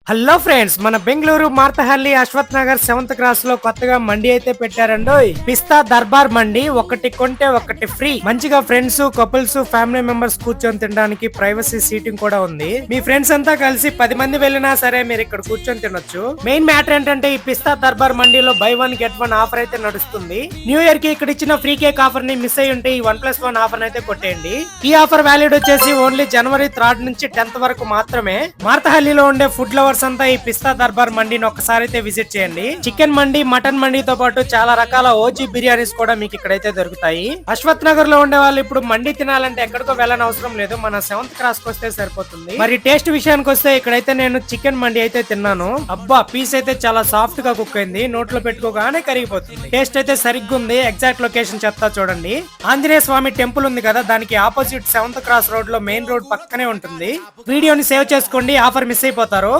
Hello friends, మన Bengaluru మార్తహల్లి Ashwath Nagar 7th cross లో కొత్తగా మండి అయితే పెట్టారండోయ్. పిస్తా దర్బార్ మండి, ఒకటి కొంటే ఒకటి ఫ్రీ. మంచిగా ఫ్రెండ్స్, కపుల్స్, ఫ్యామిలీ మెంబర్స్ కూర్చొని తినడానికి ప్రైవసీ సీటింగ్ కూడా ఉంది. మీ ఫ్రెండ్స్ అంతా కలిసి 10 మంది వెళ్ళినా సరే మీరు ఇక్కడ కూర్చొని తినొచ్చు. మెయిన్ మ్యాటర్ ఏంటంటే ఈ పిస్తా దర్బార్ మండిలో బై 1 get 1 ఆఫర్ అయితే నడుస్తుంది. న్యూ ఇయర్ కి ఇక్కడ ఇచ్చిన ఫ్రీ కేక్ ఆఫర్ ని మిస్ అయ్యి ఉంటే ఈ 1+1 ఆఫర్ అయితే కొట్టేయండి. ఈ ఆఫర్ వ్యాలిడ్ వచ్చేసి ఓన్లీ జనవరి 3rd నుంచి 10th వరకు మాత్రమే. మార్తహల్లిలో ఉండే ఫుడ్ లవర్స్ అంతా ఈ పిస్తా దర్బార్ మండిని ఒకసారి అయితే విజిట్ చేయండి. చికెన్ మండి, మటన్ మండితో పాటు చాలా రకాల ఓజీ బిర్యానీస్ కూడా మీకు ఇక్కడైతే దొరుకుతాయి. అశ్వత్ నగర్ లో ఉండే వాళ్ళు ఇప్పుడు మండి తినాలంటే ఎక్కడికో వెళ్ళని అవసరం లేదు, మన 7th క్రాస్ కి వస్తే సరిపోతుంది. మరి టేస్ట్ విషయానికి వస్తే ఇక్కడైతే నేను చికెన్ మండి అయితే తిన్నాను. అబ్బా, పీస్ అయితే చాలా సాఫ్ట్ గా కుక్ అయింది, నోట్లో పెట్టుకోగానే కరిగిపోతుంది. టేస్ట్ అయితే సరిగ్గా ఉంది. ఎగ్జాక్ట్ లొకేషన్ చెప్తా చూడండి. ఆంజనేయ స్వామి టెంపుల్ ఉంది కదా, దానికి ఆపోజిట్ 7th క్రాస్ రోడ్ లో మెయిన్ రోడ్ పక్కనే ఉంటుంది. వీడియోని సేవ్ చేసుకోండి, ఆఫర్ మిస్ అయిపోతారు.